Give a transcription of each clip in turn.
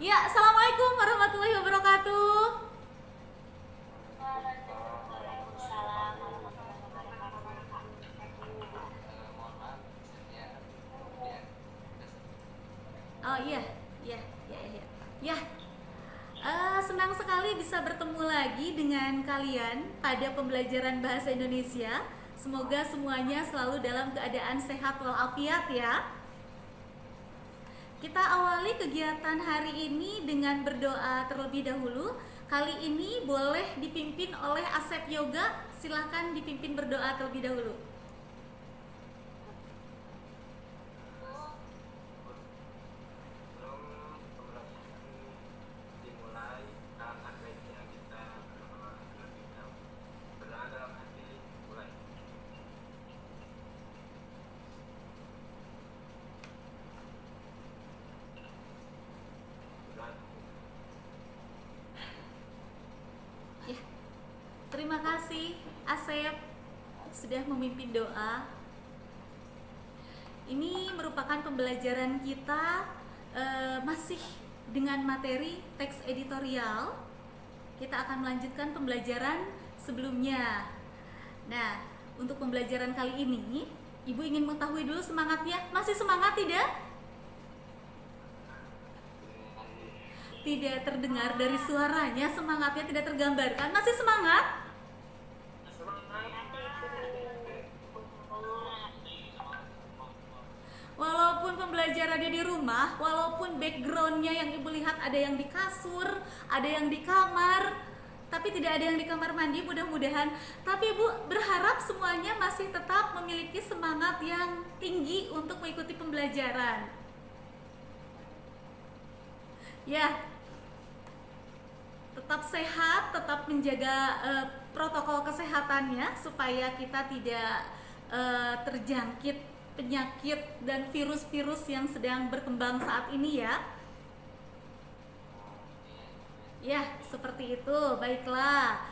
Ya, assalamualaikum warahmatullahi wabarakatuh. Waalaikumsalam warahmatullahi wabarakatuh. Oh iya, iya, iya, iya. Ya, senang sekali bisa bertemu lagi dengan kalian pada pembelajaran bahasa Indonesia. Semoga semuanya selalu dalam keadaan sehat walafiat ya. Kita awali kegiatan hari ini dengan berdoa terlebih dahulu. Kali ini boleh dipimpin oleh Asep Yoga. Silahkan dipimpin berdoa terlebih dahulu. Ya, terima kasih Asep sudah memimpin doa. Ini merupakan pembelajaran kita masih dengan materi teks editorial. Kita akan melanjutkan pembelajaran sebelumnya. Nah, untuk pembelajaran kali ini, Ibu ingin mengetahui dulu semangatnya. Masih semangat tidak? Tidak terdengar dari suaranya, semangatnya tidak tergambarkan. Masih semangat? Walaupun pembelajarannya di rumah, walaupun backgroundnya yang ibu lihat ada yang di kasur, ada yang di kamar, tapi tidak ada yang di kamar mandi mudah-mudahan. Tapi ibu berharap semuanya masih tetap memiliki semangat yang tinggi untuk mengikuti pembelajaran. Ya, tetap sehat, tetap menjaga protokol kesehatannya supaya kita tidak terjangkit penyakit dan virus-virus yang sedang berkembang saat ini ya. Ya, seperti itu. Baiklah.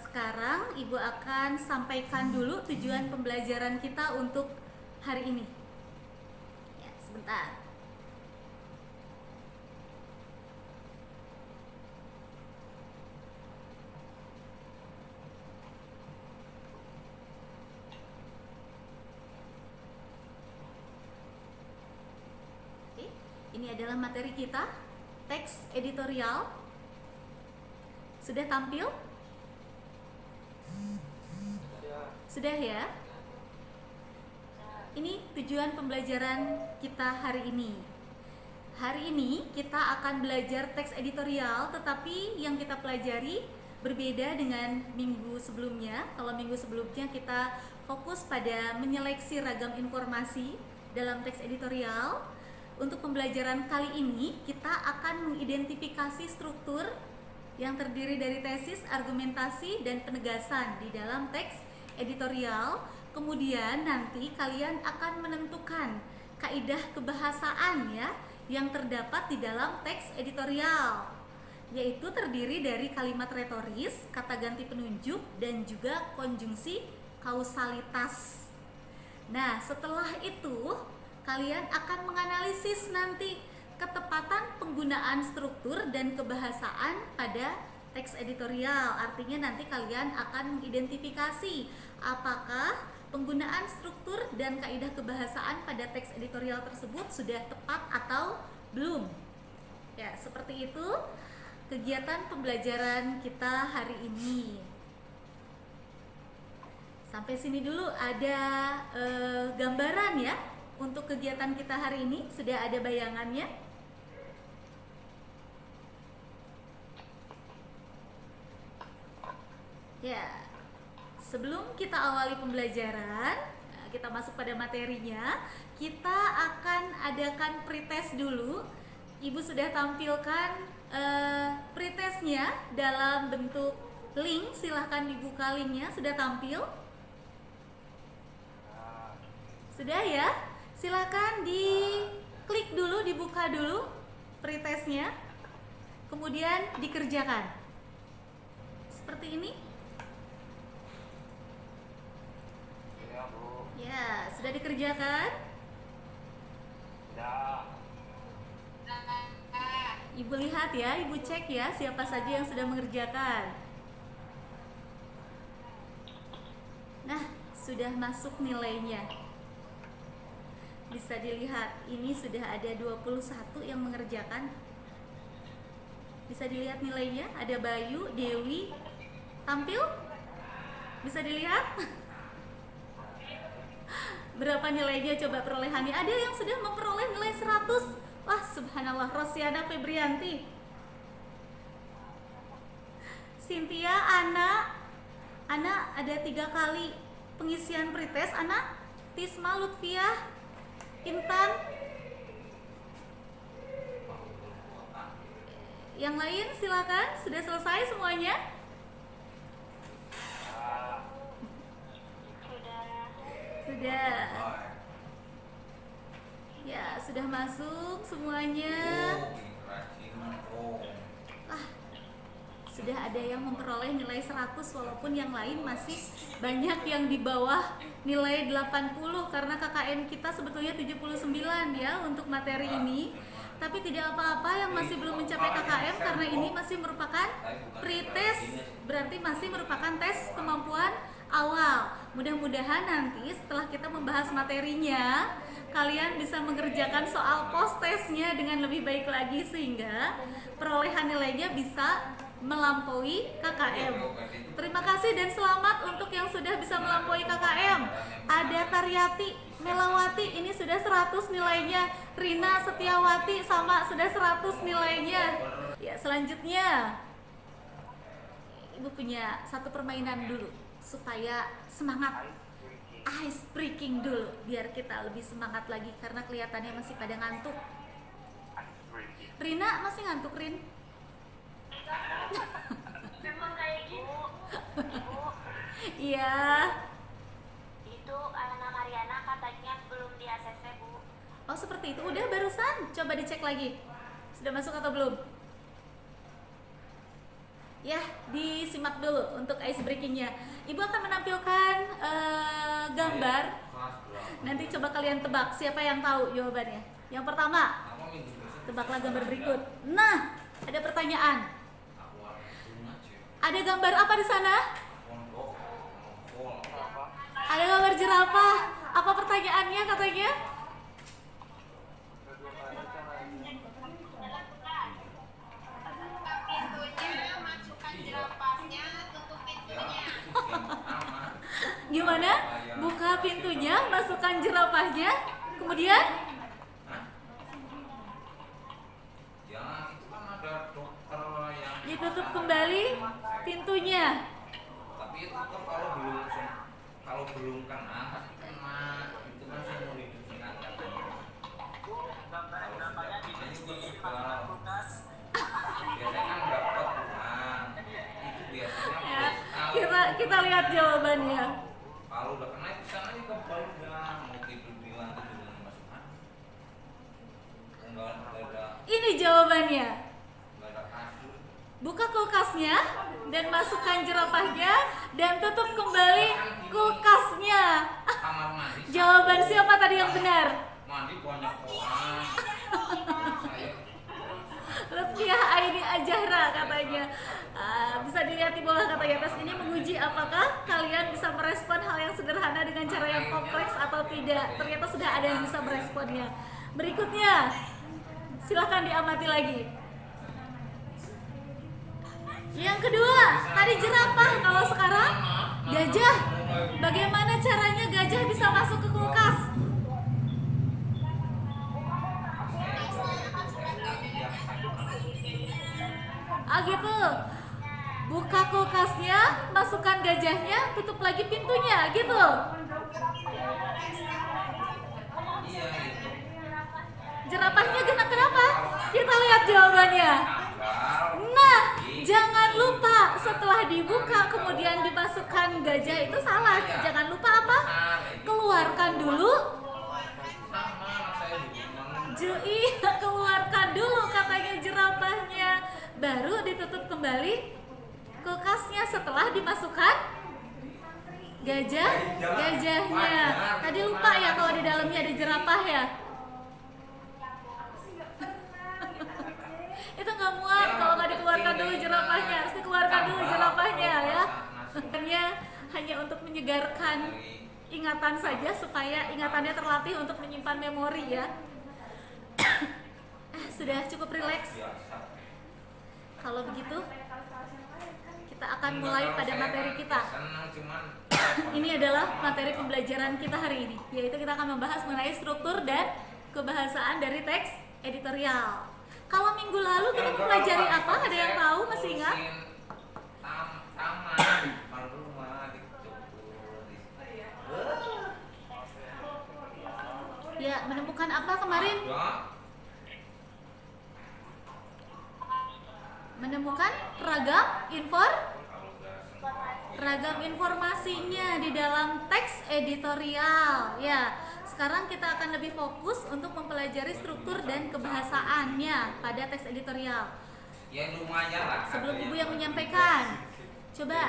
Sekarang Ibu akan sampaikan dulu tujuan pembelajaran kita untuk hari ini. Ya, sebentar. Ini adalah materi kita, teks editorial. Sudah tampil? Sudah ya? Ini tujuan pembelajaran kita hari ini. Hari ini kita akan belajar teks editorial, tetapi yang kita pelajari berbeda dengan minggu sebelumnya. Kalau minggu sebelumnya kita fokus pada menyeleksi ragam informasi dalam teks editorial. Untuk pembelajaran kali ini, kita akan mengidentifikasi struktur yang terdiri dari tesis, argumentasi, dan penegasan di dalam teks editorial. Kemudian nanti kalian akan menentukan kaidah kebahasaan ya yang terdapat di dalam teks editorial, yaitu terdiri dari kalimat retoris, kata ganti penunjuk, dan juga konjungsi kausalitas. Nah, setelah itu kalian akan menganalisis nanti ketepatan penggunaan struktur dan kebahasaan pada teks editorial. Artinya nanti kalian akan mengidentifikasi apakah penggunaan struktur dan kaidah kebahasaan pada teks editorial tersebut sudah tepat atau belum. Ya, seperti itu kegiatan pembelajaran kita hari ini. Sampai sini dulu ada gambaran ya. Untuk kegiatan kita hari ini sudah ada bayangannya. Ya, sebelum kita awali pembelajaran, kita masuk pada materinya, kita akan adakan pretest dulu. Ibu sudah tampilkan pretestnya dalam bentuk link, silahkan dibuka linknya. Sudah tampil? Sudah ya? Silakan diklik dulu, dibuka dulu pretestnya, kemudian dikerjakan seperti ini. Ya, sudah dikerjakan? Ya. Ibu lihat ya, Ibu cek ya siapa saja yang sudah mengerjakan. Nah, sudah masuk nilainya. Bisa dilihat, ini sudah ada 21 yang mengerjakan. Bisa dilihat nilainya, ada Bayu, Dewi, tampil? Bisa dilihat? Berapa nilainya coba perolehannya? Ada yang sudah memperoleh nilai 100. Wah, subhanallah. Rosiana Febrianti, Cynthia, Ana ada 3 kali pengisian pretest. Ana, Tisma, Lutfiah, Intan. Yang lain silakan, sudah selesai semuanya? Sudah. Ya, sudah masuk semuanya. Sudah ada yang memperoleh nilai 100 walaupun yang lain masih banyak yang di bawah nilai 80 karena KKM kita sebetulnya 79 ya untuk materi ini. Tapi tidak apa-apa yang masih belum mencapai KKM karena ini masih merupakan pretest, berarti masih merupakan tes kemampuan awal. Mudah-mudahan nanti setelah kita membahas materinya, kalian bisa mengerjakan soal post testnya dengan lebih baik lagi sehingga perolehan nilainya bisa melampaui KKM. Terima kasih dan selamat untuk yang sudah bisa melampaui KKM. Ada Taryati, Melawati, ini sudah 100 nilainya. Rina Setiawati sama sudah 100 nilainya. Ya, selanjutnya Ibu punya satu permainan dulu supaya semangat, ice breaking dulu biar kita lebih semangat lagi karena kelihatannya masih pada ngantuk. Rina masih ngantuk, Rin? Memang kayak gitu. Ibu, Iya. itu Ana Mariana katanya belum di ACC, Bu. Oh, seperti itu. Udah barusan. Coba dicek lagi. Sudah masuk atau belum? Ya, disimak dulu untuk ice breakingnya. Ibu akan menampilkan gambar. Nanti coba kalian tebak siapa yang tahu jawabannya. Yang pertama, tebaklah gambar berikut. Nah, ada pertanyaan. Ada gambar apa di sana? Ada gambar jerapah. Apa pertanyaannya katanya? Pintunya, masukkan jerapahnya, tutup pintunya. Gimana? Buka pintunya, masukkan jerapahnya, kemudian ditutup kembali pintunya. Tapi itu kan kalau belum kena pasti kena, itu kan saya mau ditutup katanya. Gambarnya juga biasanya kan dapat uang, itu biasanya Ya, kita lihat jawabannya. kalau udah kena itu sana aja kembali dah, mau tidur di lantai juga masuk enggak ada. Ini jawabannya. Nggak ada kasur. Buka kulkasnya dan masukkan jerapahnya dan tutup kembali kulkasnya. Kamar mandi. Jawaban siapa tadi yang benar? Mandi banyak orang. Saya Lutfiah Aini Ajahra katanya. Bisa dilihat di bawah katanya, tes ini menguji apakah kalian bisa merespon hal yang sederhana dengan cara yang kompleks atau tidak. Ternyata sudah ada yang bisa meresponnya. Berikutnya, silahkan diamati lagi. Yang kedua, tadi jerapah, kalau sekarang gajah. Bagaimana caranya gajah bisa masuk ke kulkas? Gitu. Buka kulkasnya, masukkan gajahnya, tutup lagi pintunya, gitu. iya gitu. Jerapahnya kenapa? Kita lihat jawabannya. Nah, jangan lupa setelah dibuka kemudian dimasukkan gajah itu salah. Jangan lupa apa? Keluarkan dulu. Keluarkan dulu katanya jerapahnya. Baru ditutup kembali kulkasnya setelah dimasukkan gajahnya. Tadi lupa ya kalau di dalamnya ada jerapah ya. Itu nggak muat kalau nggak dikeluarkan dulu jerapahnya, harus dikeluarkan dulu jerapahnya ya. Hanya untuk menyegarkan ingatan saja supaya ingatannya terlatih untuk menyimpan memori ya. Sudah cukup rileks. Kalau begitu kita akan mulai pada materi kita. Ini adalah materi pembelajaran kita hari ini, yaitu kita akan membahas mengenai struktur dan kebahasaan dari teks editorial. Kalau minggu lalu kita mempelajari apa? Ada yang tahu? Masih ingat? Ya, menemukan apa kemarin? Menemukan ragam informasinya di dalam teks editorial. Ya, sekarang kita akan lebih fokus untuk mempelajari struktur dan kebahasaannya pada teks editorial. Ya lumayan lah. Sebelum Ibu yang menyampaikan, coba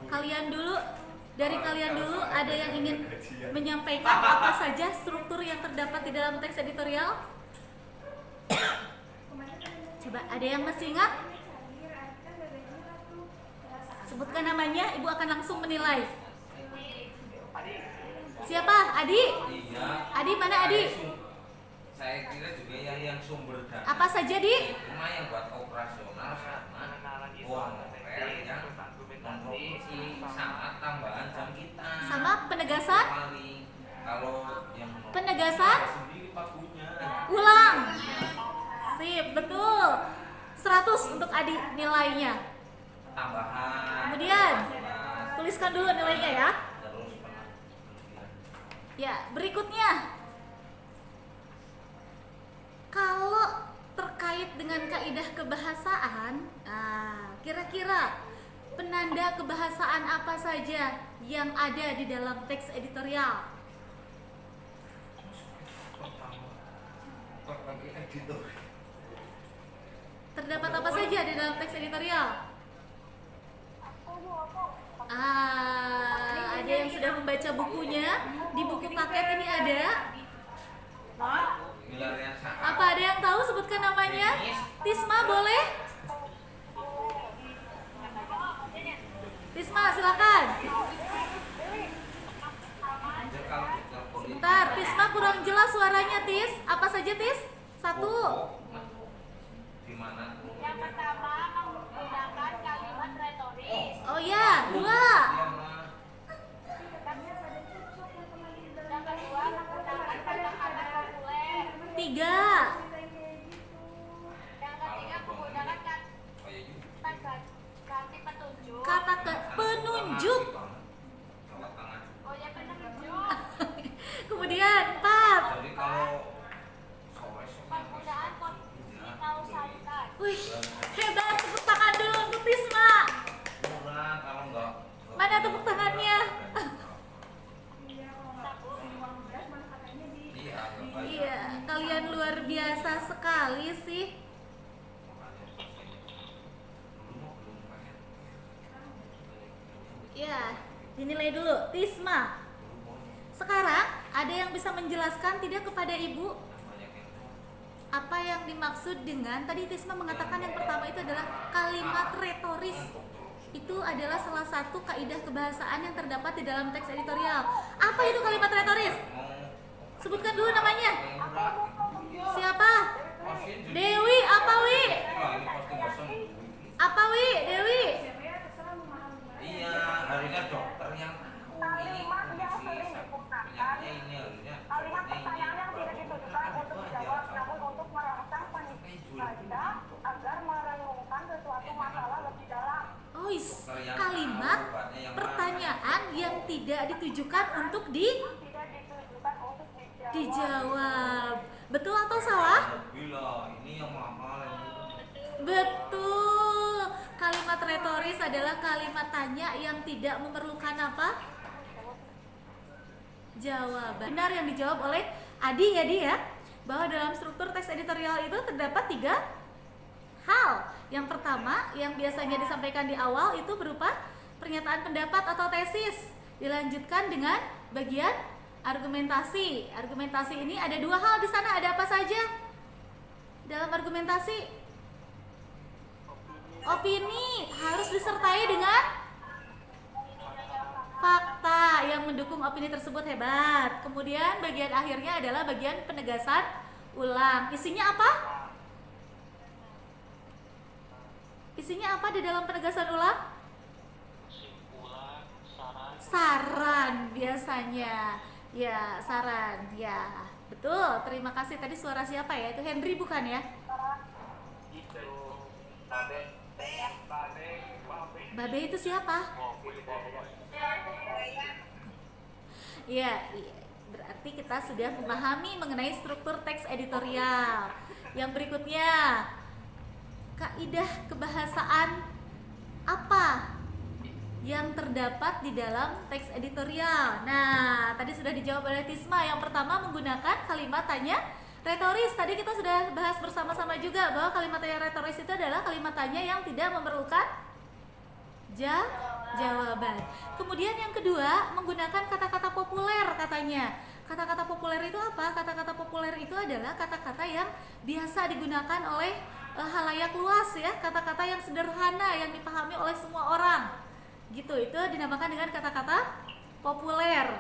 kalian dulu ada yang ingin menyampaikan apa saja struktur yang terdapat di dalam teks editorial? Coba, ada yang masih ingat? Sebutkan namanya, Ibu akan langsung menilai. Siapa? Adi? Iya. Adi mana Adi? Saya kira juga yang sumber dana. Apa saja, Di? Cuma yang buat operasional sama honorer yang non-profesi sama tambahan jam kita. Sama penegasan? Kalau yang Penegasan? sendiri Pak punya. Ulang. Sip, betul. 100 untuk Adi nilainya. Tambahan. Kemudian tuliskan dulu nilainya ya. Terus Ya, berikutnya. Kalau terkait dengan kaidah kebahasaan, kira-kira penanda kebahasaan apa saja yang ada di dalam teks editorial? Terdapat apa saja di dalam teks editorial? Ada yang sudah membaca bukunya. Di buku paket ini ada. Apa ada yang tahu? Sebutkan namanya. Tisma boleh? Tisma silakan. Sebentar, Tisma kurang jelas suaranya, Tis. Apa saja, Tis? 1. Yang pertama, menggunakan kalimat retoris. Oh ya, 2. Yang kedua, menggunakan kata-kata populer. 3. Yang ketiga, menggunakan kata ganti petunjuk. Kata penunjuk. Oh ya, penunjuk. Kemudian 4. Jadi kalau Penggunaan posisi kausalitas. Wih, hebat. Tepuk tangan dulu untuk Tisma. murah kalau enggak. Mana tepuk tangannya? Iya, kalian luar biasa sekali sih. Ya, dinilai dulu. Tisma, sekarang ada yang bisa menjelaskan tidak kepada Ibu apa yang dimaksud dengan, tadi Tisma mengatakan yang pertama itu adalah kalimat retoris. Itu adalah salah satu kaidah kebahasaan yang terdapat di dalam teks editorial. Apa itu kalimat retoris? Sebutkan dulu namanya. Siapa? Dewi. Apa Wi? Apa Wi? Dewi? Iya, harusnya dokter yang ini kondisi penyakitnya ini harusnya Kalimat dokternya pertanyaan yang tidak ini. ditujukan untuk dijawab, namun untuk merangsang pencipta agar merenungkan sesuatu masalah lebih dalam. Kalimat pertanyaan yang tidak ditujukan untuk Tidak ditujukan untuk dijawab. Betul atau salah? Gila, ini yang mahal ini. Betul. Kalimat retoris adalah kalimat tanya yang tidak memerlukan apa? Jawaban. Benar yang dijawab oleh Adi ya, Di ya. Bahwa dalam struktur teks editorial itu terdapat 3 hal. Yang pertama, yang biasanya disampaikan di awal itu berupa pernyataan pendapat atau tesis. Dilanjutkan dengan bagian argumentasi. Argumentasi ini ada 2 hal di sana. Ada apa saja dalam argumentasi? Opini harus disertai dengan fakta yang mendukung opini tersebut. Hebat. Kemudian bagian akhirnya adalah bagian penegasan ulang. Isinya apa? Isinya apa di dalam penegasan ulang? Saran biasanya. Ya, saran. Ya, betul. Terima kasih. Tadi suara siapa ya? Itu Henry bukan ya? Babe itu siapa? Iya, berarti kita sudah memahami mengenai struktur teks editorial. Yang berikutnya, kaidah kebahasaan apa yang terdapat di dalam teks editorial? Nah, tadi sudah dijawab oleh Tisma. Yang pertama, menggunakan kalimat tanya retoris. Tadi kita sudah bahas bersama-sama juga bahwa kalimat tanya retoris itu adalah kalimat tanya yang tidak memerlukan jawaban. Kemudian yang kedua, menggunakan kata-kata populer katanya. Kata-kata populer itu apa? Kata-kata populer itu adalah kata-kata yang biasa digunakan oleh halayak luas ya, kata-kata yang sederhana yang dipahami oleh semua orang. Gitu, itu dinamakan dengan kata-kata populer.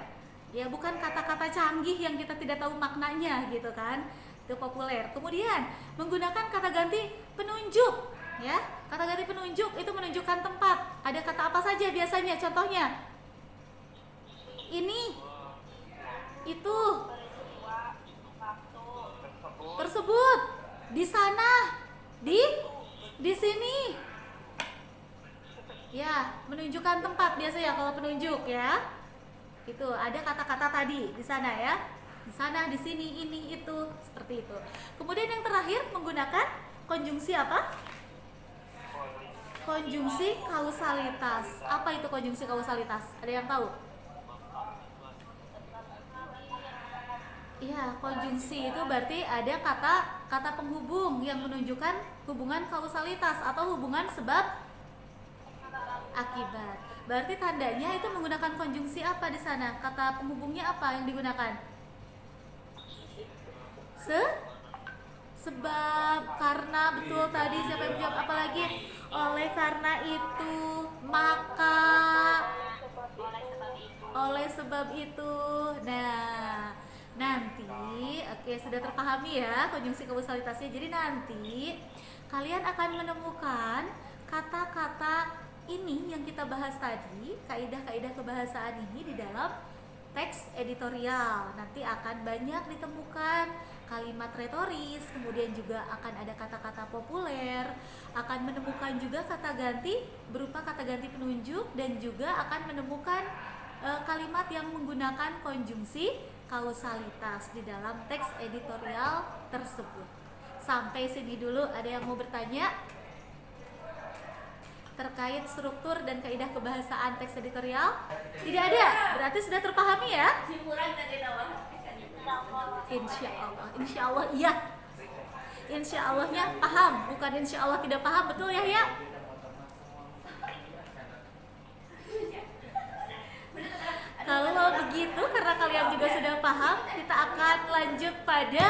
Ya, bukan kata-kata canggih yang kita tidak tahu maknanya gitu kan. Itu populer. Kemudian menggunakan kata ganti penunjuk. Ya, kata ganti penunjuk itu menunjukkan tempat. Ada kata apa saja biasanya? Contohnya, ini, itu, tersebut, di sana, di sini. Ya, menunjukkan tempat biasanya kalau penunjuk ya. Itu ada kata-kata tadi di sana ya. Di sana, di sini, ini, itu, seperti itu. Kemudian yang terakhir menggunakan konjungsi apa? Konjungsi kausalitas. Apa itu konjungsi kausalitas? Ada yang tahu? Iya, konjungsi itu berarti ada kata penghubung yang menunjukkan hubungan kausalitas atau hubungan sebab akibat. Berarti tandanya itu menggunakan konjungsi apa di sana? Kata penghubungnya apa yang digunakan? Sebab, karena, betul tadi siapa yang menjawab apa lagi? Oleh karena itu, maka, oleh sebab itu. Nah, nanti oke, sudah terpahami ya konjungsi kausalitasnya. Jadi nanti kalian akan menemukan kata-kata ini yang kita bahas tadi, kaidah-kaidah kebahasaan ini di dalam teks editorial. Nanti akan banyak ditemukan kalimat retoris, kemudian juga akan ada kata-kata populer, akan menemukan juga kata ganti berupa kata ganti penunjuk, dan juga akan menemukan kalimat yang menggunakan konjungsi kausalitas di dalam teks editorial tersebut. Sampai sini dulu, ada yang mau bertanya terkait struktur dan kaidah kebahasaan teks editorial? Tidak ada, berarti sudah terpahami ya? Insya Allah iya. Insya Allahnya paham, bukan insya Allah tidak paham, betul ya ya? Kalau begitu, karena kalian juga sudah paham, kita akan lanjut pada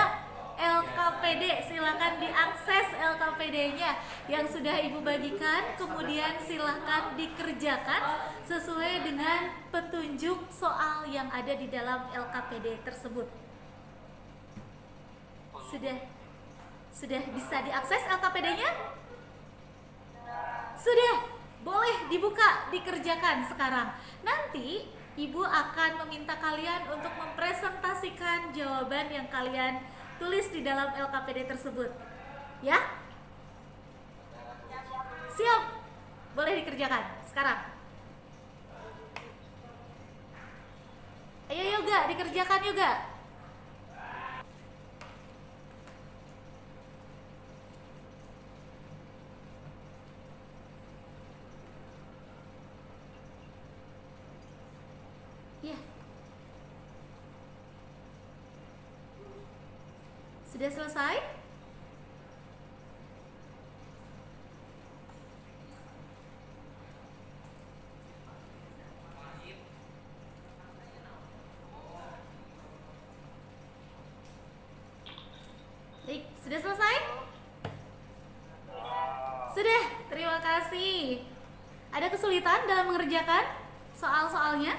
LKPD. Silakan diakses LKPD-nya yang sudah Ibu bagikan, kemudian silakan dikerjakan sesuai dengan petunjuk soal yang ada di dalam LKPD tersebut. Sudah bisa diakses LKPD-nya? Sudah, boleh dibuka, dikerjakan sekarang. Nanti Ibu akan meminta kalian untuk mempresentasikan jawaban yang kalian tulis di dalam LKPD tersebut. Ya? Siap? Boleh dikerjakan sekarang. Ayo yoga, dikerjakan juga. Ya. Sudah selesai? Baik, sudah selesai? Sudah, terima kasih. Ada kesulitan dalam mengerjakan soal-soalnya?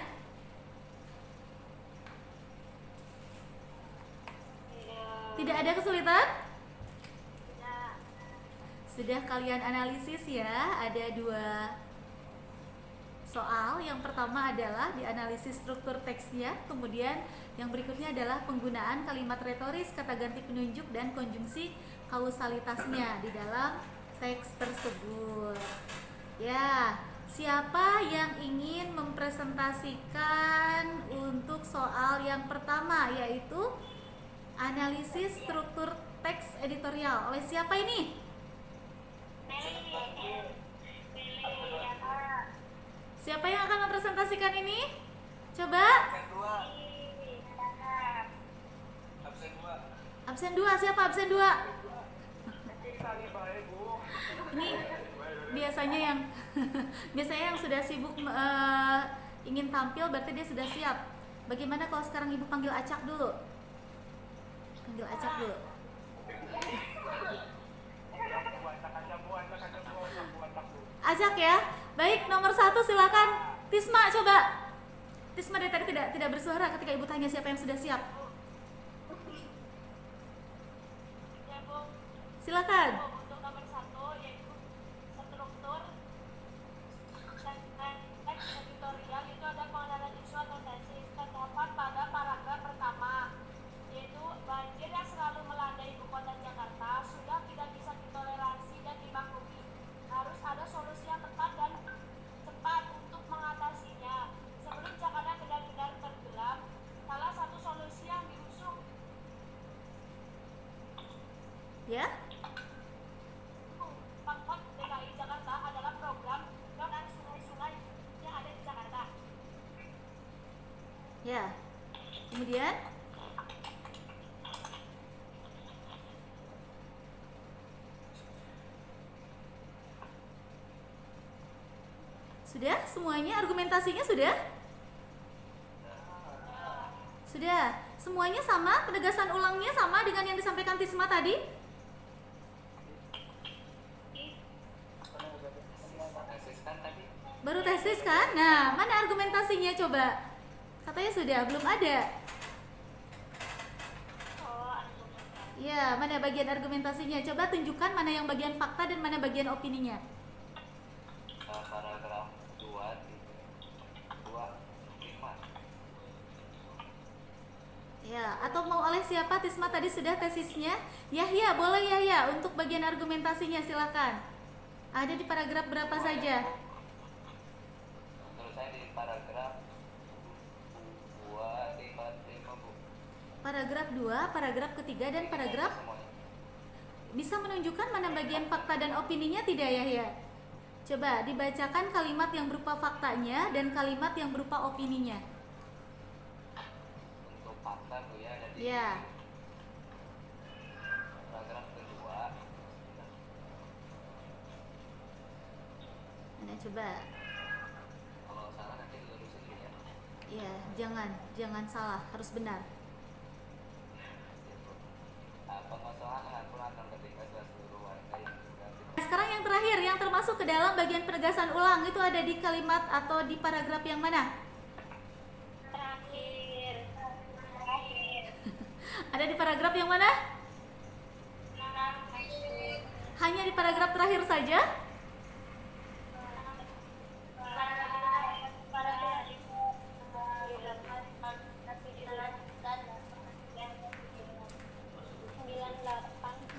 Tidak ada kesulitan? Sudah kalian analisis ya, ada 2 soal. Yang pertama adalah dianalisis struktur teksnya, kemudian yang berikutnya adalah penggunaan kalimat retoris, kata ganti penunjuk, dan konjungsi kausalitasnya di dalam teks tersebut. Ya, siapa yang ingin mempresentasikan untuk soal yang pertama, yaitu analisis struktur teks editorial? Oleh siapa ini? Siapa yang akan mempresentasikan ini? Coba. Absen 2, siapa absen 2? Ini biasanya yang biasanya yang sudah sibuk ingin tampil, berarti dia sudah siap. Bagaimana kalau sekarang Ibu panggil acak dulu? Panggil acak dulu. Acak ya. Baik, nomor 1 silakan. Tisma, coba. Tisma dari tadi tidak bersuara ketika Ibu tanya siapa yang sudah siap. Silakan. Untuk nomor 1 yaitu struktur teks editorial itu ada pengenalan isu atau tesis. Terdapat pada paragraf pertama, yaitu banjir yang selalu melanda ibu kota Jakarta sudah tidak bisa ditoleransi dan dimaklumi. Harus ada solusi yang tepat dan cepat untuk mengatasinya. Sebelum Jakarta benar-benar tenggelam, salah satu solusi yang diusung Ya. Pemkot DKI Jakarta adalah program dan sungai-sungai yang ada di Jakarta. Ya. Kemudian sudah semuanya, argumentasinya sudah? Sudah. Semuanya sama, penegasan ulangnya sama dengan yang disampaikan Tisma tadi? Baru tesis kan? Nah, mana argumentasinya coba? Katanya sudah, belum ada. Ya, mana bagian argumentasinya? Coba tunjukkan mana yang bagian fakta dan mana bagian opininya. Paragraf 2 Ya, atau mau oleh siapa? Tisma tadi sudah tesisnya. Yahya, boleh Yahya untuk bagian argumentasinya silakan. Ada di paragraf berapa saja? Menurut saya di paragraf 2, 5, Bu. Paragraf 2, paragraf ketiga, dan paragraf Semuanya. bisa menunjukkan mana bagian fakta dan opininya tidak Yahya? Coba dibacakan kalimat yang berupa faktanya dan kalimat yang berupa opininya. Untuk fakta Bu ya ada di Ya. paragraf kedua. Mana coba? Kalau salah nanti dilurusin Bu ya. Ya, jangan salah, harus benar. Pengosongan akun akan ketika seluruh warga yang sudah Sekarang yang terakhir, yang termasuk ke dalam bagian penegasan ulang itu ada di kalimat atau di paragraf yang mana? Terakhir. Ada di paragraf yang mana? Hanya di paragraf terakhir saja?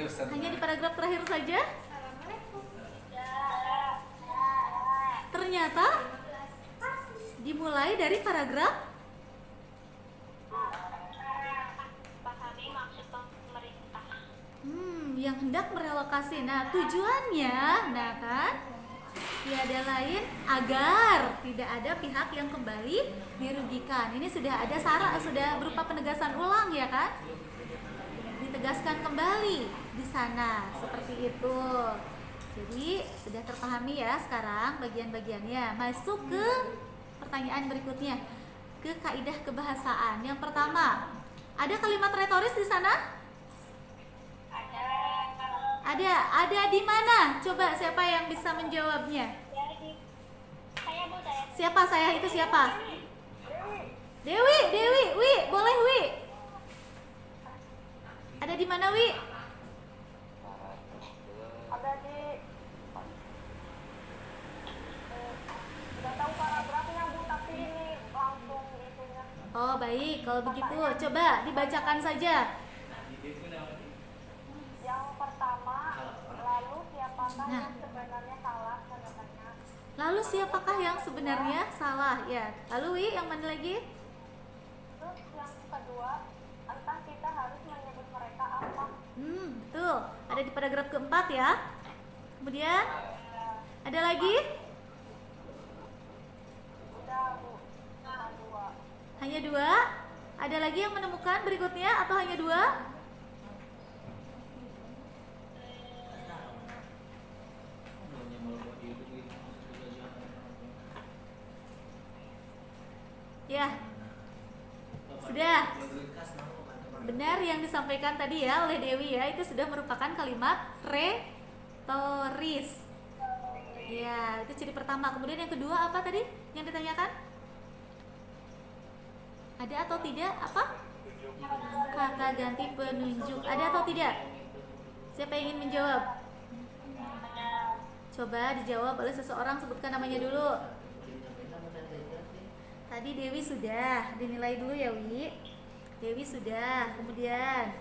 Hanya di paragraf terakhir saja? Ternyata dimulai dari paragraf Pahami maksud pemerintah. yang hendak merelokasi. Nah, tujuannya, nah kan, tiada lain agar tidak ada pihak yang kembali dirugikan. Ini sudah ada syarat, sudah berupa penegasan ulang ya kan? Ditegaskan kembali di sana seperti itu. Jadi sudah terpahami ya sekarang bagian-bagiannya. Masuk ke pertanyaan berikutnya, ke kaidah kebahasaan. Yang pertama, ada kalimat retoris di sana? Ada Ada di mana? Coba siapa yang bisa menjawabnya? Jadi saya Bu saya. Siapa saya itu siapa? Dewi, Wi, boleh Wi. Ada di mana Wi? Ada di nggak tahu paragrafnya Bu, tapi ini langsung itunya. Oh baik, kalau begitu coba dibacakan saja. Yang pertama, lalu siapakah Nah. yang sebenarnya salah katanya. Lalu siapakah yang sebenarnya salah? Ya. Lalu Wi, yang mana lagi? Terus yang kedua, entah kita harus menyebut mereka apa. Betul. Ada di paragraf keempat ya. Kemudian ada lagi? Udah Bu, cuma dua. Hanya dua. Ada lagi yang menemukan berikutnya atau hanya dua? Ya. Sudah. Benar yang disampaikan tadi ya oleh Dewi ya, itu sudah merupakan kalimat retoris. Ya, itu ciri pertama. Kemudian yang kedua apa tadi yang ditanyakan? Ada atau tidak apa? Kata ganti penunjuk. Ada atau tidak? Siapa yang ingin menjawab? Coba dijawab oleh seseorang, sebutkan namanya dulu. Tadi Dewi sudah, dinilai dulu ya Wi. Dewi sudah, kemudian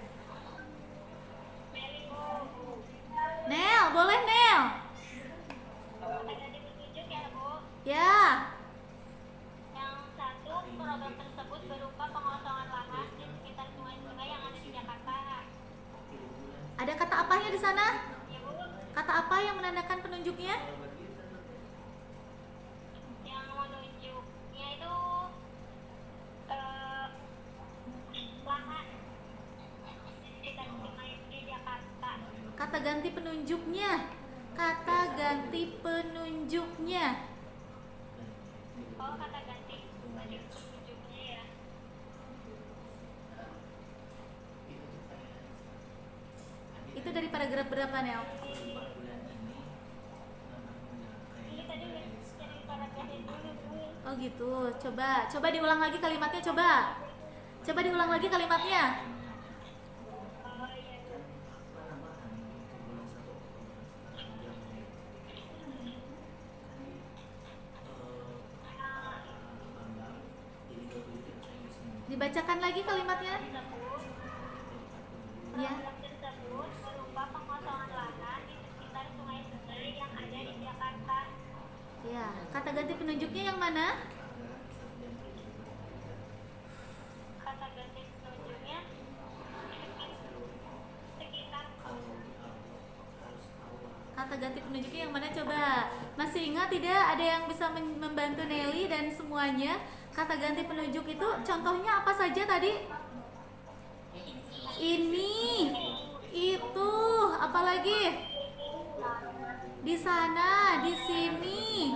Nel, boleh Nel? Ada di petunjuk ya Bu. Ya, Yang satu, program tersebut berupa pengosongan lahan di sekitar sungai-sungai yang ada di Jakarta. ada kata apanya di sana? Ya Bu, Kata apa yang menandakan penunjuknya? yang menunjuknya itu lahan di sekitar sungai di Jakarta. Kata ganti penunjuknya. Kata ganti penunjuknya. Oh, kata ganti penunjuknya ya. Itu dari paragraf berapa Nel? Ini tadi dari paragraf dulu Bu. Oh gitu. Coba diulang lagi kalimatnya coba. Coba diulang lagi kalimatnya. Oh iya Bu. Dibacakan lagi kalimatnya. Ya. Program tersebut berupa pengosongan lahan di sekitar sungai-sungai yang ada di Jakarta. Ya, kata ganti penunjuknya yang mana? Kata ganti penunjuknya sekitar Kata ganti penunjuknya yang mana coba? Masih ingat tidak? Ada yang bisa membantu Nelly dan semuanya? Kata ganti penunjuk itu contohnya apa saja tadi? Ini, itu, apalagi? Di sana, di sini.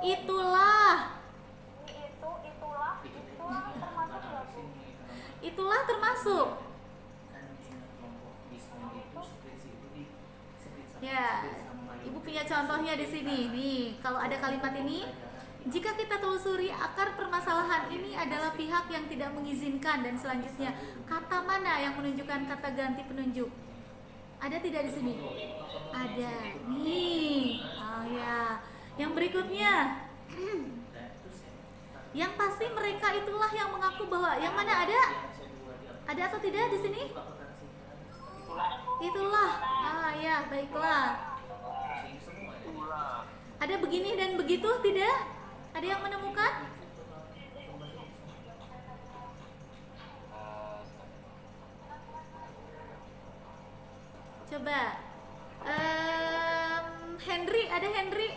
Itulah. itulah termasuk ya Bu. Itulah termasuk. Ya, Ibu punya contohnya di sini. Nih, kalau ada kalimat ini, jika kita telusuri akar permasalahan ini adalah pihak yang tidak mengizinkan dan selanjutnya kata mana yang menunjukkan kata ganti penunjuk? Ada tidak di sini? Ada. Nih. Oh ya. Yang berikutnya. Yang pasti mereka itulah yang mengaku bahwa yang mana ada? Ada atau tidak di sini? Itulah. Ah ya, baiklah. Ada begini dan begitu tidak? Ada yang menemukan? Coba. Henry, ada Henry?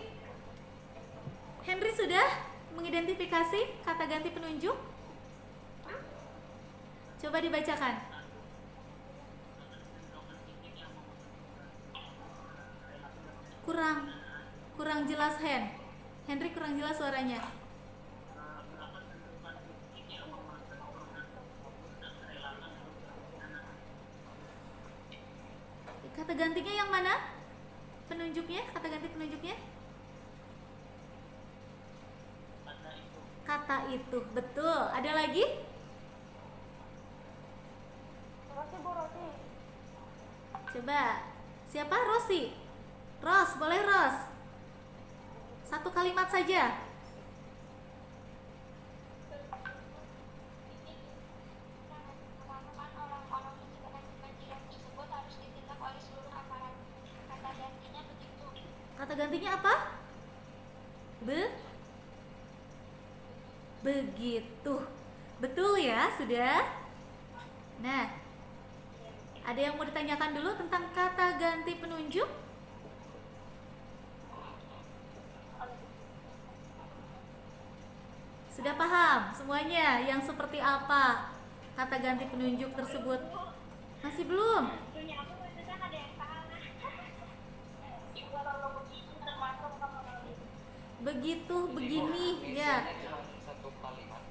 Henry sudah mengidentifikasi kata ganti penunjuk? Coba dibacakan. Kurang jelas Henry kurang jelas suaranya. Kata gantinya yang mana? Penunjuknya, kata ganti penunjuknya? Kata itu, betul. Ada lagi? Roti Bu, roti. Coba. Siapa? Rosi. Ros, boleh Ros. Satu kalimat saja. Orang-orang yang kejiran tersebut harus ditindak oleh seluruh aparat. Kata gantinya begitu. Kata gantinya apa? Begitu. Betul ya, sudah? Nah, ada yang mau ditanyakan dulu tentang kata ganti penunjuk? Sudah paham semuanya yang seperti apa kata ganti penunjuk tersebut? Masih belum? Dunia aku itu kan ada yang salah. Ibu kalau begitu termasuk Begitu, begini, ya. Cuma satu kalimat.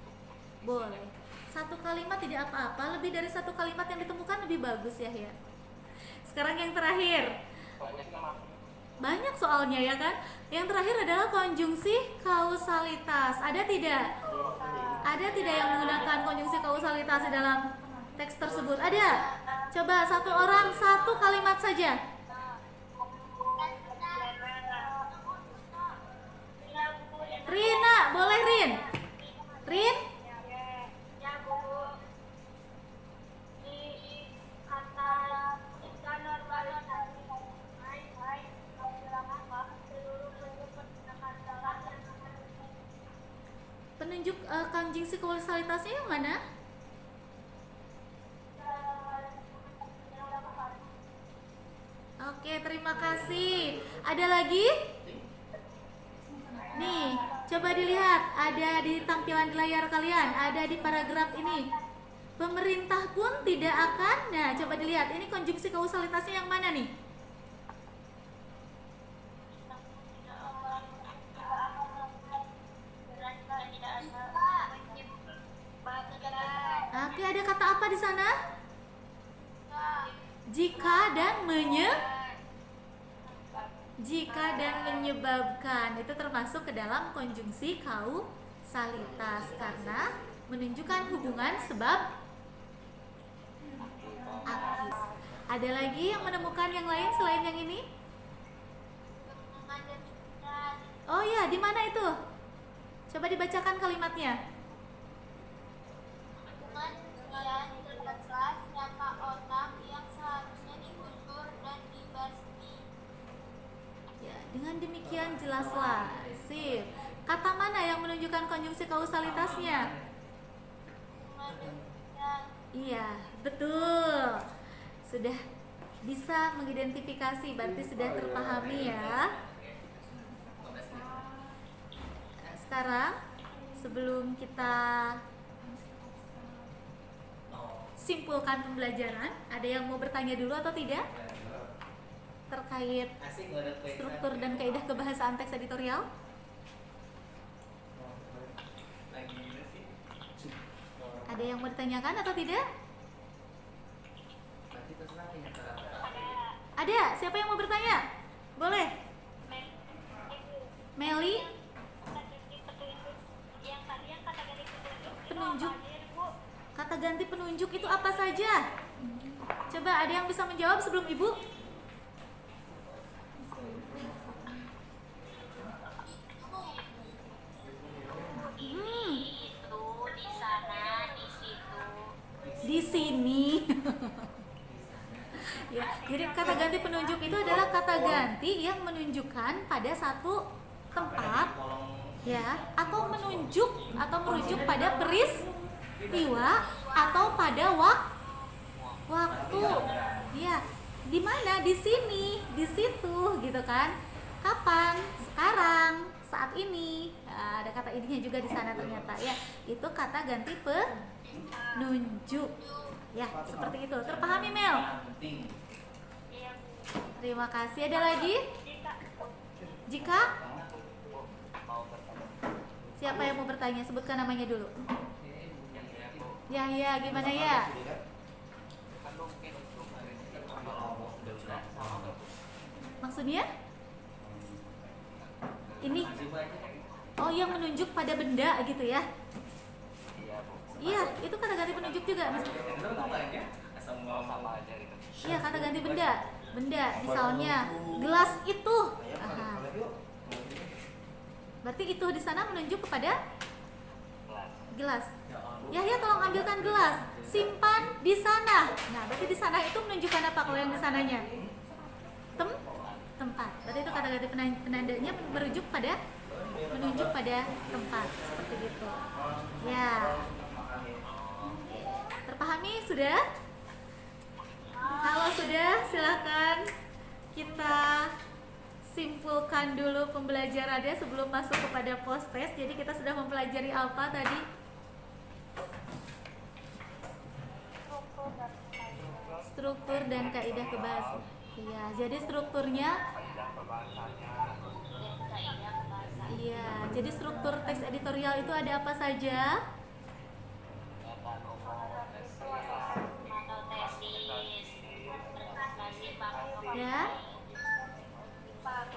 Boleh. Satu kalimat tidak apa-apa, lebih dari satu kalimat yang ditemukan lebih bagus ya. Sekarang yang terakhir. Banyak soalnya ya kan. Yang terakhir adalah konjungsi kausalitas. Ada tidak? Ada tidak yang menggunakan konjungsi kausalitas di dalam teks tersebut? Ada? Coba satu orang satu kalimat saja. Rina, boleh Rin? Rin? ya Bu. Di kata normalisasi seluruh bentuk pergerakan dalam yang Penunjuk konjungsi kausalitasnya yang mana? Oke, terima kasih. Ada lagi? Nih, coba dilihat. Ada di tampilan di layar kalian. Ada di paragraf ini. Pemerintah pun tidak akan. Nah, coba dilihat. Ini konjungsi kausalitasnya yang mana nih? Oke, ada kata apa di sana? Jika dan menyebabkan itu termasuk ke dalam konjungsi kausalitas karena menunjukkan hubungan sebab akis. Ada lagi yang menemukan yang lain selain yang ini? Oh ya, di mana itu? Coba dibacakan kalimatnya. nyata otak yang seharusnya digusur dan dibasmi. Ya, dengan demikian jelaslah. Sip. Kata mana yang menunjukkan konjungsi kausalitasnya? Iya, betul. Sudah bisa mengidentifikasi, berarti sudah terpahami ya. Nah, sekarang sebelum kita simpulkan pembelajaran, ada yang mau bertanya dulu atau tidak? Terkait struktur dan kaidah kebahasaan teks editorial? Ada yang mau ditanyakan atau tidak? Ada? Siapa yang mau bertanya? Boleh. Meli? Penunjuk. Kata ganti penunjuk itu apa saja? Coba ada yang bisa menjawab sebelum Ibu? Di sini. Ya, jadi kata ganti penunjuk itu adalah kata ganti yang menunjukkan pada satu tempat, ya, atau menunjuk atau merujuk pada peristiwa atau pada waktu. Ya, di mana? Di sini, di situ, gitu kan? Kapan? Sekarang, saat ini. Nah, ada kata ininya juga di sana ternyata, ya. Itu kata ganti penunjuk. Ya, seperti itu. Terpahami, Mel? Terima kasih. Ada lagi? Jika? Siapa yang mau bertanya? Sebutkan namanya dulu. Ya, gimana ya? Maksudnya? Ini, oh yang menunjuk pada benda gitu ya? Iya, itu kata ganti penunjuk juga. Iya, kata ganti benda. Benda, misalnya gelas itu. Aha. Berarti itu di sana menunjuk kepada gelas. Ya, tolong ambilkan gelas. Simpan di sana. Nah, berarti di sana itu menunjukkan apa kalau yang di sananya? Tempat. Berarti itu kata ganti penandanya menunjuk pada tempat. Seperti itu. Ya. Terpahami sudah? Kalau sudah, silakan kita simpulkan dulu pembelajarannya sebelum masuk kepada post test. Jadi kita sudah mempelajari apa tadi? Struktur dan kaidah kebahasaan. Iya, jadi strukturnya. Iya, jadi struktur teks editorial itu ada apa saja? Dan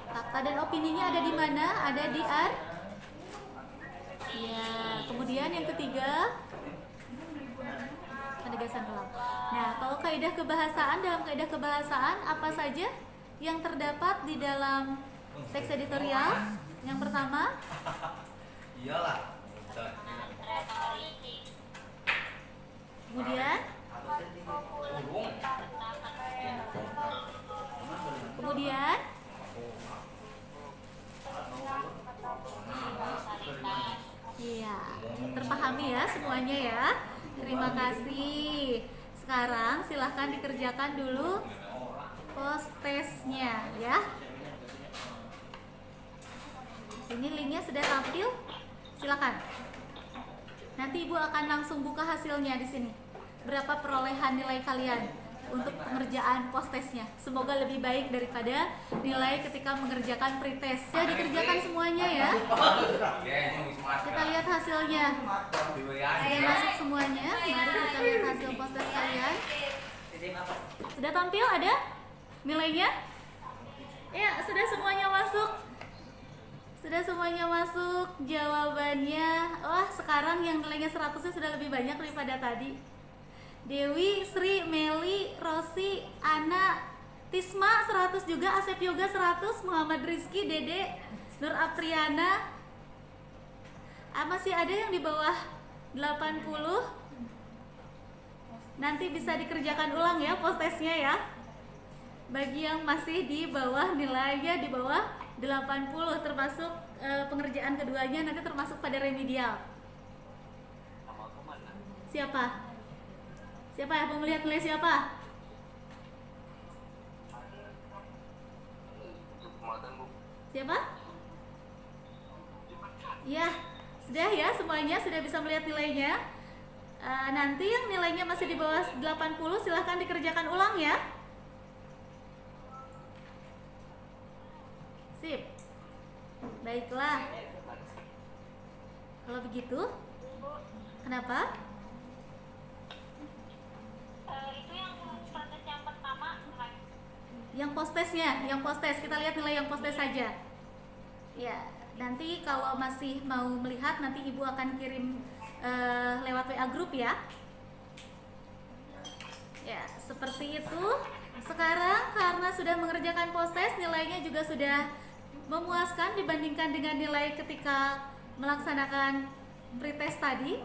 fakta dan opininya ada di mana? Ada di ya. Kemudian yang ketiga, penegasan ulang. Nah, kalau kaidah kebahasaan, dalam kaidah kebahasaan apa saja yang terdapat di dalam teks editorial? Yang pertama, iyalah. kemudian iya, terpahami ya semuanya ya. Terima kasih. Sekarang silahkan dikerjakan dulu post testnya ya. Ini linknya sudah tampil. Silakan. Nanti Ibu akan langsung buka hasilnya di sini. Berapa perolehan nilai kalian untuk pengerjaan post testnya? Semoga lebih baik daripada nilai ketika mengerjakan pretest. Sudah dikerjakan semuanya ya. Kita lihat hasilnya. Sudah masuk semuanya. Mari kita lihat hasil post test kalian. Sudah tampil ada nilainya? Ya, sudah semuanya masuk. Sudah semuanya masuk jawabannya. Wah, sekarang yang nilainya 100-nya sudah lebih banyak daripada tadi. Dewi, Sri, Meli, Rosi, Ana, Tisma 100 juga, Asep Yoga 100, Muhammad Rizky, Dede, Nur Apriana. Masih ada yang di bawah 80. Nanti bisa dikerjakan ulang ya post testnya ya. Bagi yang masih di bawah nilainya di bawah 80 termasuk pengerjaan keduanya nanti termasuk pada remedial. Siapa? Siapa yang mau melihat nilai siapa? Siapa? Ya, sudah ya semuanya sudah bisa melihat nilainya. Nanti yang nilainya masih di bawah 80 silahkan dikerjakan ulang ya. Sip. Baiklah. Kalau begitu, kenapa? Itu yang proses yang pertama. Yang post testnya, yang post test. Kita lihat nilai yang post test saja. Ya, nanti kalau masih mau melihat nanti Ibu akan kirim lewat WA grup ya. Ya, seperti itu. Sekarang karena sudah mengerjakan post test, nilainya juga sudah memuaskan dibandingkan dengan nilai ketika melaksanakan pretest tadi.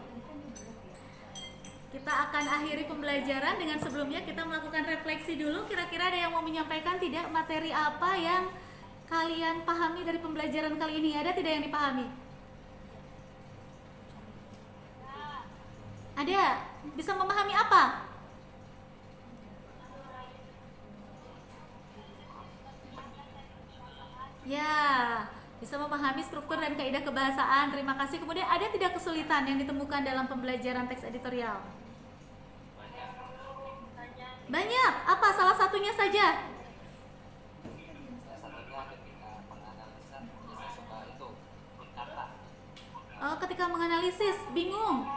Kita akan akhiri pembelajaran dengan sebelumnya kita melakukan refleksi dulu. Kira-kira ada yang mau menyampaikan tidak materi apa yang kalian pahami dari pembelajaran kali ini? Ada tidak yang dipahami? Ada? Bisa memahami apa? Ya, bisa memahami struktur dan kaidah kebahasaan. Terima kasih. Kemudian ada tidak kesulitan yang ditemukan dalam pembelajaran teks editorial? Banyak. Apa salah satunya saja? Oh, ketika menganalisis, bingung.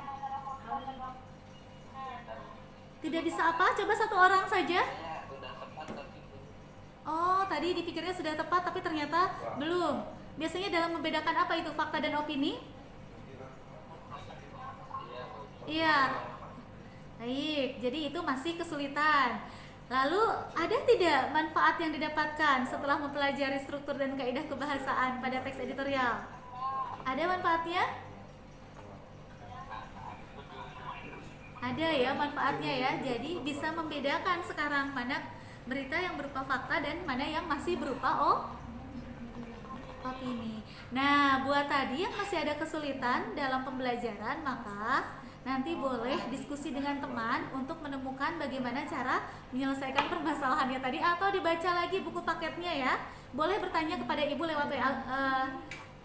Tidak bisa apa? Coba satu orang saja. Oh, tadi dipikirnya sudah tepat tapi ternyata belum. Biasanya dalam membedakan apa itu fakta dan opini? Iya. Baik, jadi itu masih kesulitan. Lalu ada tidak manfaat yang didapatkan setelah mempelajari struktur dan kaidah kebahasaan pada teks editorial? Ada manfaatnya? Ada ya manfaatnya ya. Jadi bisa membedakan sekarang mana berita yang berupa fakta dan mana yang masih berupa opini. Nah, buat tadi yang masih ada kesulitan dalam pembelajaran, maka nanti boleh diskusi dengan teman untuk menemukan bagaimana cara menyelesaikan permasalahannya tadi, atau dibaca lagi buku paketnya ya. Boleh bertanya kepada ibu lewat WA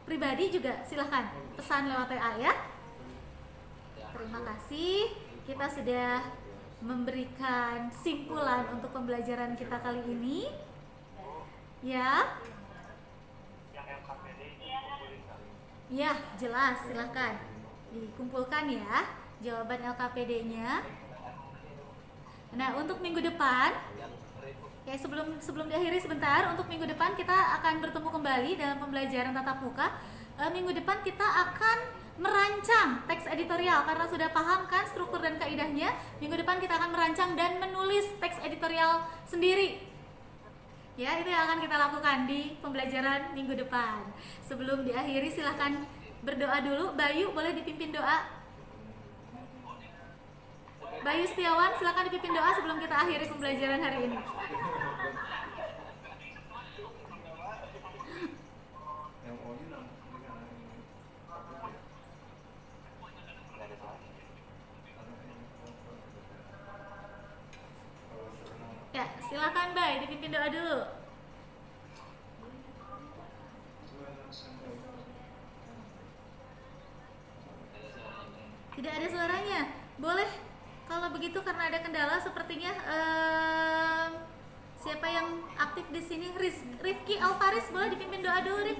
pribadi juga, silahkan pesan lewat WA ya. Terima kasih, kita sudah memberikan simpulan untuk pembelajaran kita kali ini ya. Ya, jelas, silahkan dikumpulkan ya jawaban LKPD-nya. Nah, untuk minggu depan, ya sebelum diakhiri sebentar, untuk minggu depan kita akan bertemu kembali dalam pembelajaran tatap muka. Minggu depan kita akan merancang teks editorial karena sudah paham kan struktur dan kaidahnya. Minggu depan kita akan merancang dan menulis teks editorial sendiri. Ya, itu yang akan kita lakukan di pembelajaran minggu depan. Sebelum diakhiri silahkan berdoa dulu. Bayu boleh dipimpin doa. Bayu Setiawan silahkan dipimpin doa sebelum kita akhiri pembelajaran hari ini. Ya, silakan Bay, dipimpin doa dulu. Tidak ada suaranya. Boleh, kalau begitu karena ada kendala sepertinya siapa yang aktif di sini? Rifki Alfaris boleh dipimpin doa dulu, Rif.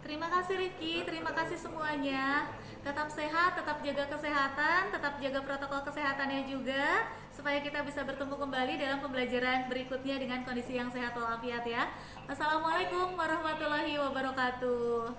Terima kasih Rifki, terima kasih semuanya. Tetap sehat, tetap jaga kesehatan, tetap jaga protokol kesehatannya juga, supaya kita bisa bertemu kembali dalam pembelajaran berikutnya dengan kondisi yang sehat walafiat ya. Wassalamualaikum warahmatullahi wabarakatuh.